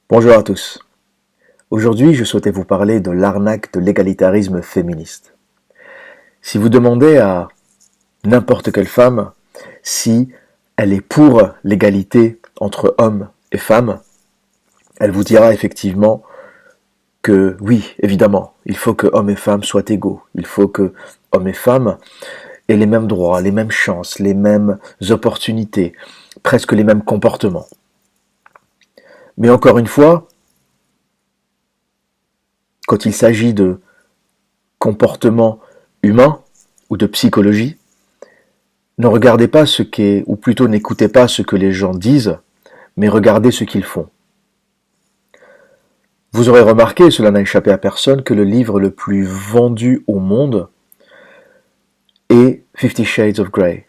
Bonjour à tous. Aujourd'hui, je souhaitais vous parler de l'arnaque de l'égalitarisme féministe. Si vous demandez à n'importe quelle femme si elle est pour l'égalité entre hommes et femmes, elle vous dira effectivement que oui, évidemment, il faut que hommes et femmes soient égaux. Il faut que hommes et femmes aient les mêmes droits, les mêmes chances, les mêmes opportunités, presque les mêmes comportements. Mais encore une fois, quand il s'agit de comportements humains ou de psychologie, ne regardez pas ce qu'est, ou plutôt n'écoutez pas ce que les gens disent, mais regardez ce qu'ils font. Vous aurez remarqué, cela n'a échappé à personne, que le livre le plus vendu au monde est Fifty Shades of Grey,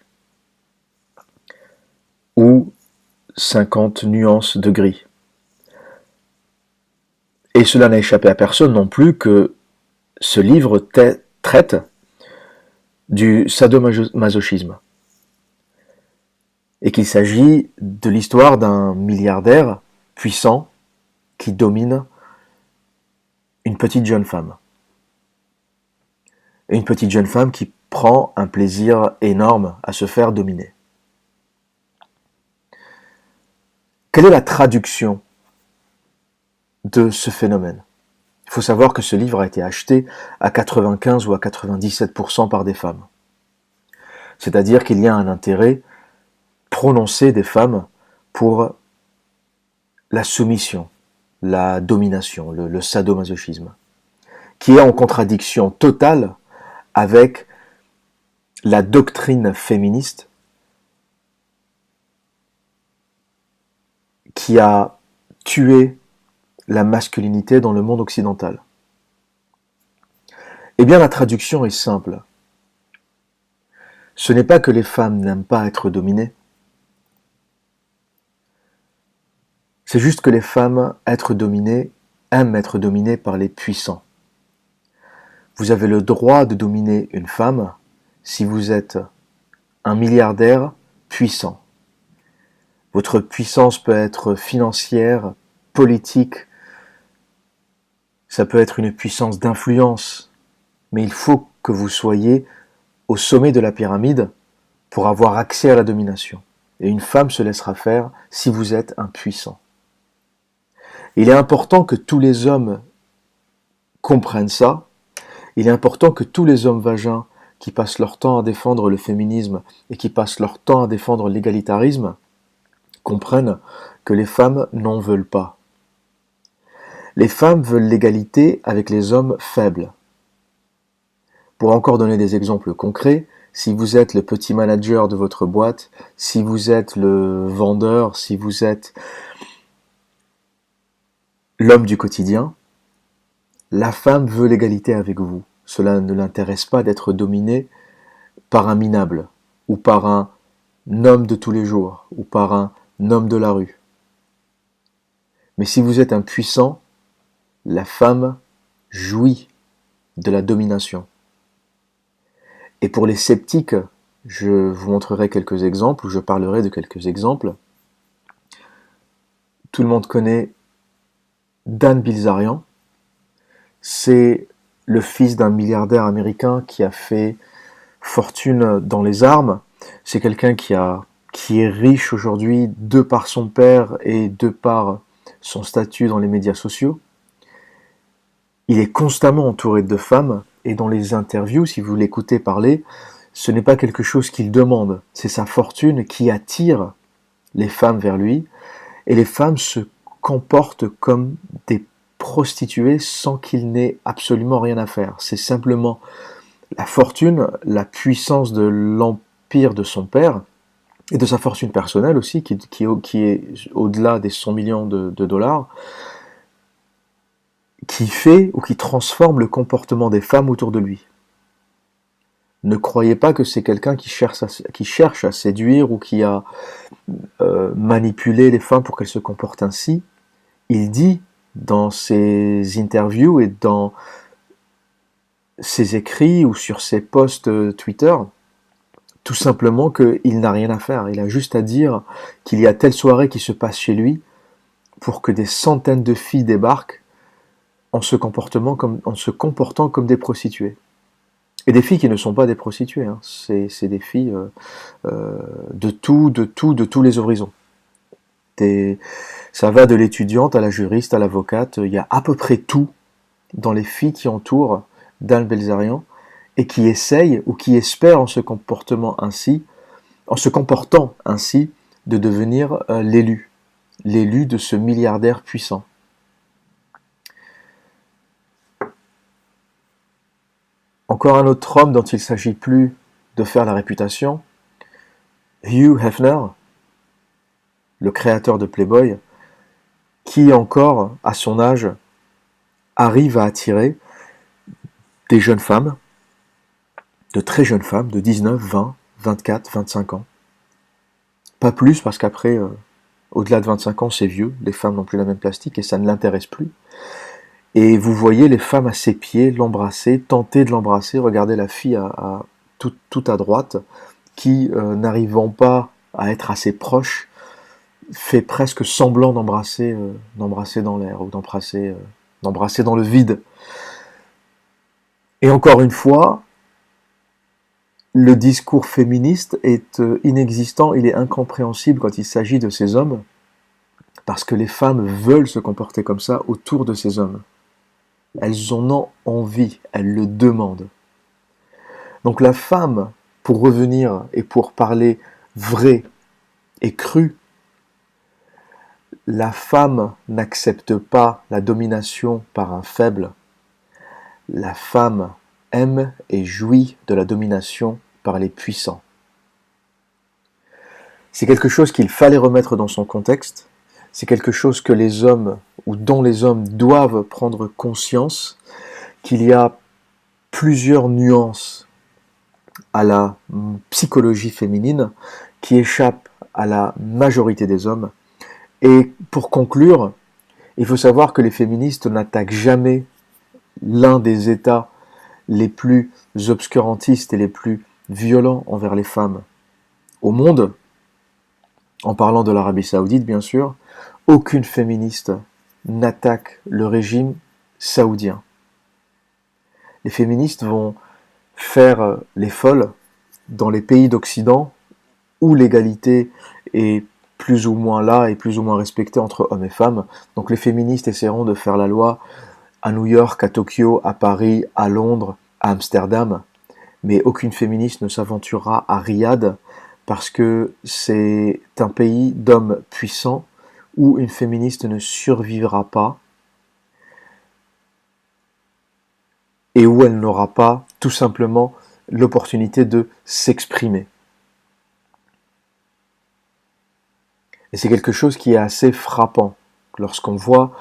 ou 50 nuances de gris. Et cela n'a échappé à personne non plus que ce livre traite du sadomasochisme, et qu'il s'agit de l'histoire d'un milliardaire puissant qui domine une petite jeune femme. Et une petite jeune femme qui prend un plaisir énorme à se faire dominer. Quelle est la traduction de ce phénomène? Il faut savoir que ce livre a été acheté à 95 ou à 97% par des femmes. C'est-à-dire qu'il y a un intérêt prononcé des femmes pour la soumission, la domination, le sadomasochisme, qui est en contradiction totale avec la doctrine féministe qui a tué la masculinité dans le monde occidental. Eh bien, la traduction est simple. Ce n'est pas que les femmes n'aiment pas être dominées, c'est juste que les femmes aiment être dominées par les puissants. Vous avez le droit de dominer une femme si vous êtes un milliardaire puissant. Votre puissance peut être financière, politique, ça peut être une puissance d'influence, mais il faut que vous soyez au sommet de la pyramide pour avoir accès à la domination. Et une femme se laissera faire si vous êtes un puissant. Il est important que tous les hommes comprennent ça. Il est important que tous les hommes vagins qui passent leur temps à défendre le féminisme et qui passent leur temps à défendre l'égalitarisme comprennent que les femmes n'en veulent pas. Les femmes veulent l'égalité avec les hommes faibles. Pour encore donner des exemples concrets, si vous êtes le petit manager de votre boîte, si vous êtes le vendeur, si vous êtes l'homme du quotidien, la femme veut l'égalité avec vous. Cela ne l'intéresse pas d'être dominé par un minable, ou par un homme de tous les jours, ou par un homme de la rue. Mais si vous êtes un puissant, la femme jouit de la domination. Et pour les sceptiques, je vous montrerai quelques exemples, ou je parlerai de quelques exemples. Tout le monde connaît Dan Bilzerian. C'est le fils d'un milliardaire américain qui a fait fortune dans les armes. C'est quelqu'un qui est riche aujourd'hui de par son père et de par son statut dans les médias sociaux. Il est constamment entouré de femmes et dans les interviews, si vous l'écoutez parler, ce n'est pas quelque chose qu'il demande, c'est sa fortune qui attire les femmes vers lui et les femmes se comportent comme des prostituées sans qu'il n'ait absolument rien à faire. C'est simplement la fortune, la puissance de l'empire de son père et de sa fortune personnelle aussi, qui est au-delà des 100 millions de dollars, qui fait ou qui transforme le comportement des femmes autour de lui. Ne croyez pas que c'est quelqu'un qui cherche à séduire ou qui a manipulé les femmes pour qu'elles se comportent ainsi. Il dit dans ses interviews et dans ses écrits ou sur ses posts Twitter, tout simplement qu'il n'a rien à faire. Il a juste à dire qu'il y a telle soirée qui se passe chez lui pour que des centaines de filles débarquent en se comportant comme des prostituées. Et des filles qui ne sont pas des prostituées, hein. C'est des filles de tous les horizons. Ça va de l'étudiante à la juriste, à l'avocate, il y a à peu près tout dans les filles qui entourent Dan Bilzerian et qui essayent ou qui espèrent en se comportant ainsi, de devenir l'élu de ce milliardaire puissant. Encore un autre homme dont il ne s'agit plus de faire la réputation, Hugh Hefner, le créateur de Playboy, qui encore, à son âge, arrive à attirer des jeunes femmes, de très jeunes femmes, de 19, 20, 24, 25 ans. Pas plus, parce qu'après, au-delà de 25 ans, c'est vieux, les femmes n'ont plus la même plastique et ça ne l'intéresse plus. Et vous voyez les femmes à ses pieds l'embrasser, tenter de l'embrasser, regardez la fille tout à droite, qui, n'arrivant pas à être assez proche, fait presque semblant d'embrasser dans l'air, ou d'embrasser dans le vide. Et encore une fois, le discours féministe est inexistant, il est incompréhensible quand il s'agit de ces hommes, parce que les femmes veulent se comporter comme ça autour de ces hommes. Elles en ont envie, elles le demandent. Donc la femme, pour revenir et pour parler vrai et cru, la femme n'accepte pas la domination par un faible. La femme aime et jouit de la domination par les puissants. C'est quelque chose qu'il fallait remettre dans son contexte. C'est quelque chose que les hommes, ou dont les hommes doivent prendre conscience, qu'il y a plusieurs nuances à la psychologie féminine qui échappent à la majorité des hommes. Et pour conclure, il faut savoir que les féministes n'attaquent jamais l'un des États les plus obscurantistes et les plus violents envers les femmes au monde, en parlant de l'Arabie Saoudite bien sûr. Aucune féministe n'attaque le régime saoudien. Les féministes vont faire les folles dans les pays d'Occident où l'égalité est plus ou moins là et plus ou moins respectée entre hommes et femmes. Donc les féministes essaieront de faire la loi à New York, à Tokyo, à Paris, à Londres, à Amsterdam, mais aucune féministe ne s'aventurera à Riyad parce que c'est un pays d'hommes puissants où une féministe ne survivra pas et où elle n'aura pas tout simplement l'opportunité de s'exprimer. Et c'est quelque chose qui est assez frappant lorsqu'on voit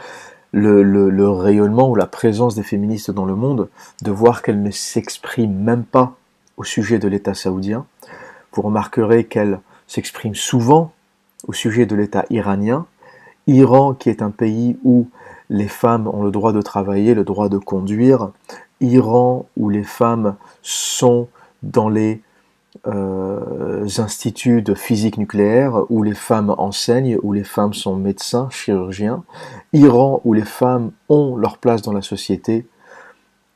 le rayonnement ou la présence des féministes dans le monde, de voir qu'elles ne s'expriment même pas au sujet de l'État saoudien. Vous remarquerez qu'elles s'expriment souvent au sujet de l'État iranien. Iran, qui est un pays où les femmes ont le droit de travailler, le droit de conduire. Iran, où les femmes sont dans les instituts de physique nucléaire, où les femmes enseignent, où les femmes sont médecins, chirurgiens. Iran, où les femmes ont leur place dans la société.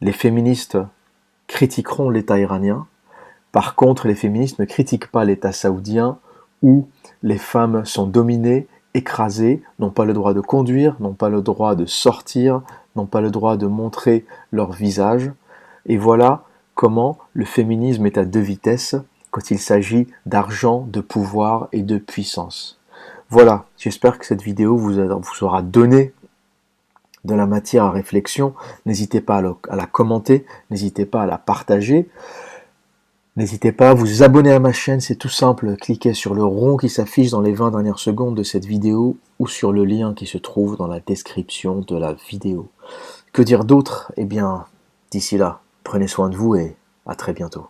Les féministes critiqueront l'État iranien. Par contre, les féministes ne critiquent pas l'État saoudien, où les femmes sont dominées, écrasées, n'ont pas le droit de conduire, n'ont pas le droit de sortir, n'ont pas le droit de montrer leur visage. Et voilà comment le féminisme est à deux vitesses quand il s'agit d'argent, de pouvoir et de puissance. Voilà, j'espère que cette vidéo vous aura donné de la matière à réflexion. N'hésitez pas à la commenter, n'hésitez pas à la partager. N'hésitez pas à vous abonner à ma chaîne, c'est tout simple, cliquez sur le rond qui s'affiche dans les 20 dernières secondes de cette vidéo ou sur le lien qui se trouve dans la description de la vidéo. Que dire d'autre? Eh bien, d'ici là, prenez soin de vous et à très bientôt.